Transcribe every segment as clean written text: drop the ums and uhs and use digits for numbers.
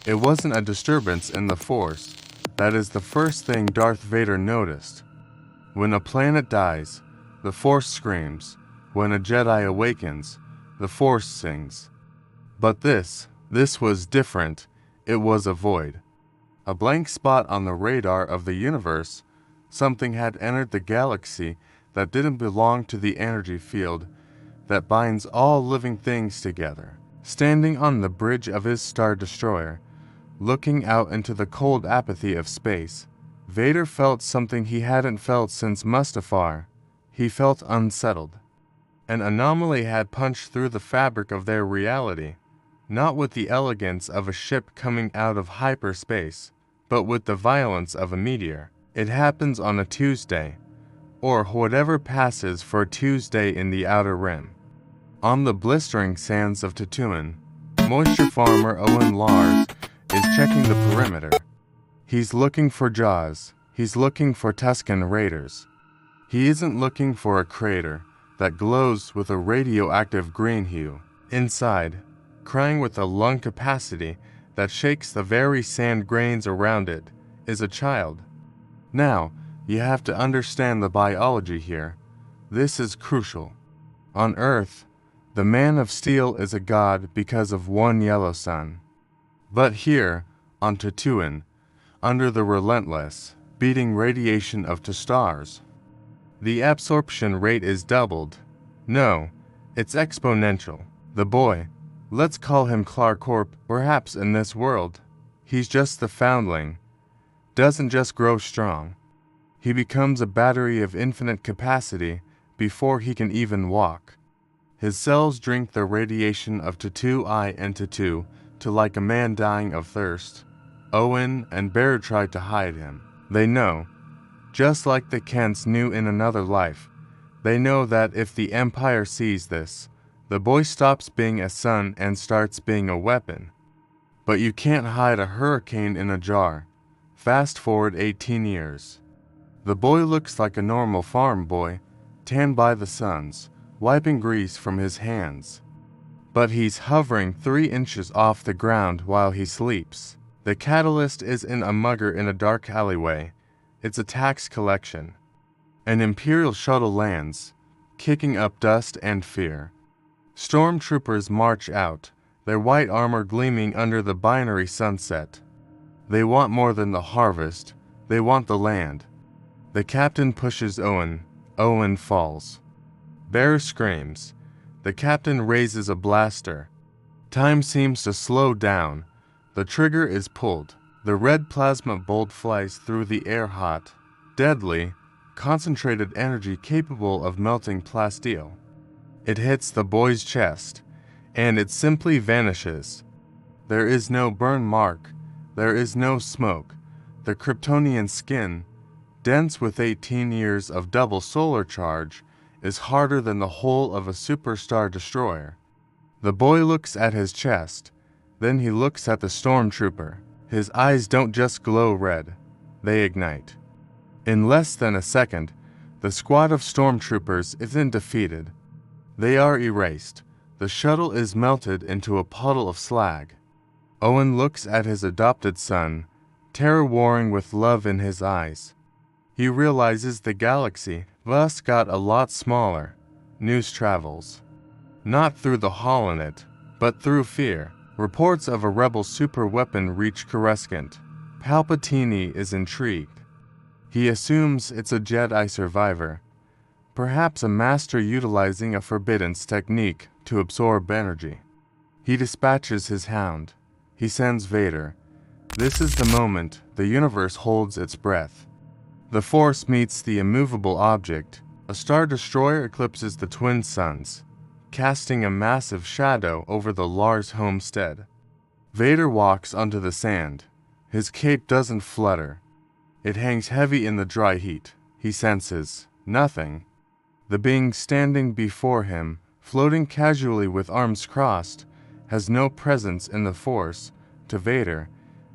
It wasn't a disturbance in the Force. That is the first thing Darth Vader noticed. When a planet dies, the Force screams. When a Jedi awakens, the Force sings. But this was different. It was a void. A blank spot on the radar of the universe. Something had entered the galaxy that didn't belong to the energy field that binds all living things together. Standing on the bridge of his Star Destroyer, looking out into the cold apathy of space, Vader felt something he hadn't felt since Mustafar. He felt unsettled. An anomaly had punched through the fabric of their reality, not with the elegance of a ship coming out of hyperspace, but with the violence of a meteor. It happens on a Tuesday, or whatever passes for a Tuesday in the Outer Rim. On the blistering sands of Tatooine, moisture farmer Owen Lars is checking the perimeter. He's looking for Jaws. He's looking for Tusken Raiders. He isn't looking for a crater that glows with a radioactive green hue. Inside, crying with a lung capacity that shakes the very sand grains around it, is a child. Now, you have to understand the biology here. This is crucial. On Earth, the Man of Steel is a god because of one yellow sun. But here, on Tatooine, under the relentless, beating radiation of the stars, the absorption rate is doubled. No, it's exponential. The boy, let's call him Clark, perhaps in this world, he's just the foundling, doesn't just grow strong. He becomes a battery of infinite capacity before he can even walk. His cells drink the radiation of Tatooine and Tatoo to like a man dying of thirst. Owen and Bear tried to hide him. They know, just like the Kents knew in another life, they know that if the Empire sees this, the boy stops being a son and starts being a weapon. But you can't hide a hurricane in a jar. Fast forward 18 years. The boy looks like a normal farm boy, tanned by the suns, wiping grease from his hands. But he's hovering 3 inches off the ground while he sleeps. The catalyst is in a mugger in a dark alleyway. It's a tax collection. An Imperial shuttle lands, kicking up dust and fear. Stormtroopers march out, their white armor gleaming under the binary sunset. They want more than the harvest. They want the land. The captain pushes Owen. Owen falls. Bear screams. The captain raises a blaster. Time seems to slow down. The trigger is pulled. The red plasma bolt flies through the air hot, deadly, concentrated energy capable of melting plasteel. It hits the boy's chest, and it simply vanishes. There is no burn mark. There is no smoke. The Kryptonian skin, dense with 18 years of double solar charge, is harder than the hull of a superstar destroyer. The boy looks at his chest, then he looks at the stormtrooper. His eyes don't just glow red, they ignite. In less than a second, the squad of stormtroopers isn't defeated. They are erased. The shuttle is melted into a puddle of slag. Owen looks at his adopted son, terror warring with love in his eyes. He realizes the galaxy thus got a lot smaller. News travels. Not through the holonet, but through fear. Reports of a rebel superweapon reach Coruscant. Palpatine is intrigued. He assumes it's a Jedi survivor, perhaps a master utilizing a forbiddance technique to absorb energy. He dispatches his hound. He sends Vader. This is the moment the universe holds its breath. The Force meets the immovable object. A Star Destroyer eclipses the Twin Suns, casting a massive shadow over the Lars homestead. Vader walks onto the sand. His cape doesn't flutter. It hangs heavy in the dry heat. He senses nothing. The being standing before him, floating casually with arms crossed, has no presence in the Force. To Vader,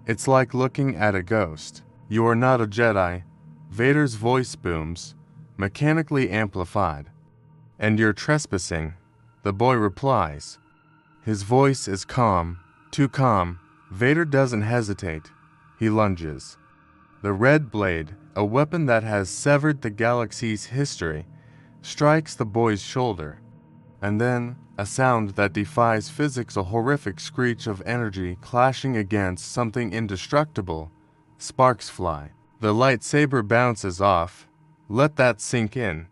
it's like looking at a ghost. You are not a Jedi. Vader's voice booms, mechanically amplified. And you're trespassing, the boy replies. His voice is calm, too calm, Vader doesn't hesitate. He lunges. The red blade, a weapon that has severed the galaxy's history, strikes the boy's shoulder. And then, a sound that defies physics, a horrific screech of energy clashing against something indestructible. Sparks fly. The lightsaber bounces off. Let that sink in.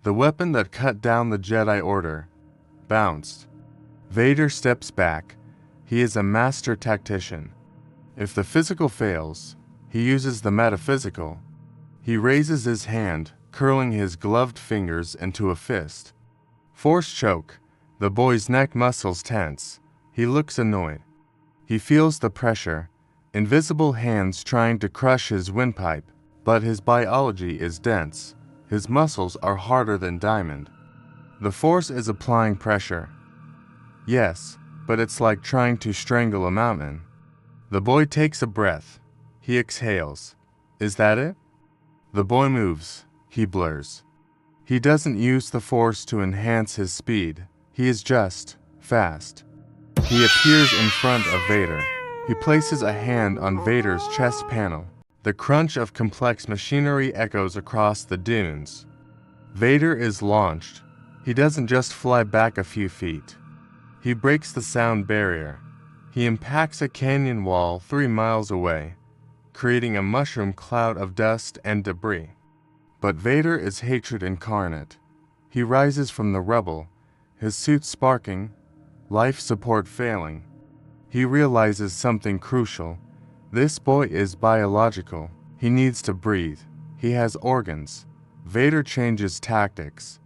The weapon that cut down the Jedi Order bounced. Vader steps back. He is a master tactician. If the physical fails, he uses the metaphysical. He raises his hand, curling his gloved fingers into a fist. Force choke. The boy's neck muscles tense. He looks annoyed. He feels the pressure, invisible hands trying to crush his windpipe, but his biology is dense. His muscles are harder than diamond. The Force is applying pressure. Yes, but it's like trying to strangle a mountain. The boy takes a breath. He exhales. Is that it? The boy moves. He blurs. He doesn't use the Force to enhance his speed. He is just fast. He appears in front of Vader. He places a hand on Vader's chest panel. The crunch of complex machinery echoes across the dunes. Vader is launched. He doesn't just fly back a few feet. He breaks the sound barrier. He impacts a canyon wall 3 miles away, creating a mushroom cloud of dust and debris. But Vader is hatred incarnate. He rises from the rubble, his suit sparking, life support failing. He realizes something crucial. This boy is biological. He needs to breathe. He has organs. Vader changes tactics.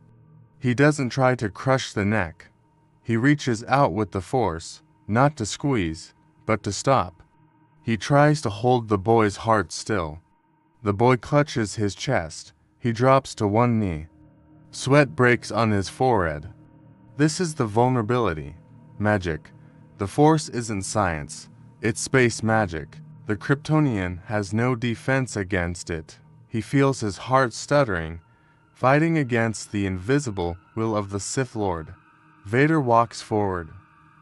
He doesn't try to crush the neck. He reaches out with the Force, not to squeeze, but to stop. He tries to hold the boy's heart still. The boy clutches his chest. He drops to one knee. Sweat breaks on his forehead. This is the vulnerability. Magic. The Force isn't science. It's space magic. The Kryptonian has no defense against it. He feels his heart stuttering, fighting against the invisible will of the Sith Lord. Vader walks forward,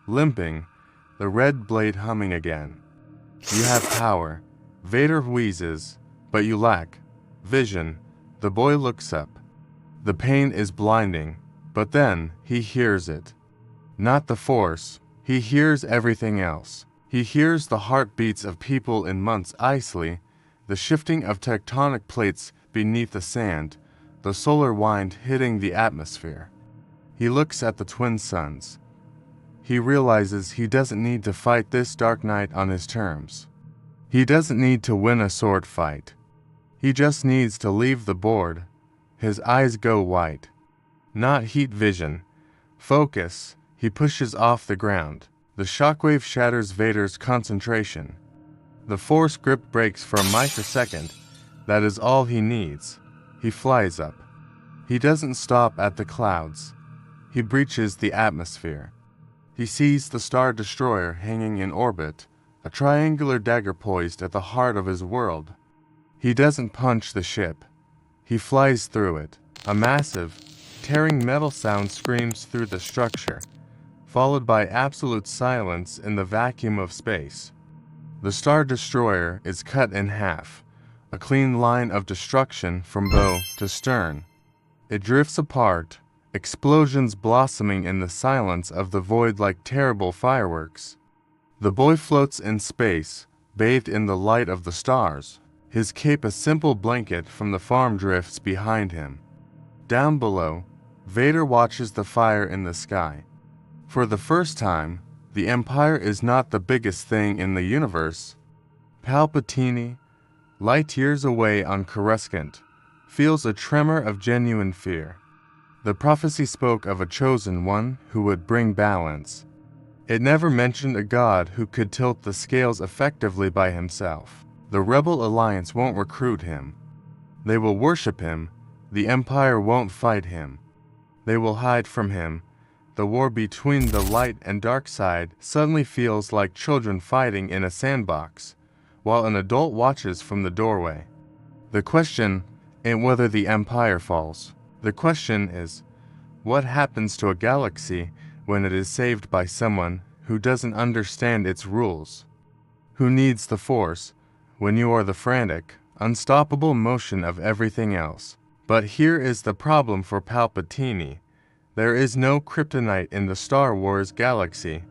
limping, the red blade humming again. You have power. Vader wheezes, but you lack vision. The boy looks up. The pain is blinding, but then he hears it. Not the Force. He hears everything else. He hears the heartbeats of people in Mos Eisley, the shifting of tectonic plates beneath the sand, the solar wind hitting the atmosphere. He looks at the Twin Suns. He realizes he doesn't need to fight this dark night on his terms. He doesn't need to win a sword fight. He just needs to leave the board. His eyes go white. Not heat vision. Focus. He pushes off the ground. The shockwave shatters Vader's concentration. The Force grip breaks for a microsecond. That is all he needs. He flies up. He doesn't stop at the clouds. He breaches the atmosphere. He sees the Star Destroyer hanging in orbit, a triangular dagger poised at the heart of his world. He doesn't punch the ship. He flies through it. A massive, tearing metal sound screams through the structure, followed by absolute silence in the vacuum of space. The Star Destroyer is cut in half, a clean line of destruction from bow to stern. It drifts apart, explosions blossoming in the silence of the void like terrible fireworks. The boy floats in space, bathed in the light of the stars. His cape a simple blanket from the farm drifts behind him. Down below, Vader watches the fire in the sky. For the first time, the Empire is not the biggest thing in the universe. Palpatine, light years away on Coruscant, feels a tremor of genuine fear. The prophecy spoke of a chosen one who would bring balance. It never mentioned a god who could tilt the scales effectively by himself. The Rebel Alliance won't recruit him. They will worship him. The Empire won't fight him. They will hide from him. The war between the light and dark side suddenly feels like children fighting in a sandbox, while an adult watches from the doorway. The question ain't whether the Empire falls. The question is, what happens to a galaxy when it is saved by someone who doesn't understand its rules? Who needs the Force when you are the frantic, unstoppable motion of everything else? But here is the problem for Palpatine. There is no kryptonite in the Star Wars galaxy.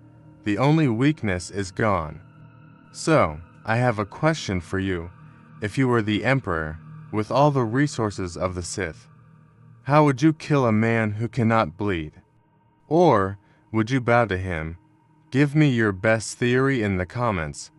The only weakness is gone. So, I have a question for you. If you were the Emperor, with all the resources of the Sith, how would you kill a man who cannot bleed? Or would you bow to him? Give me your best theory in the comments.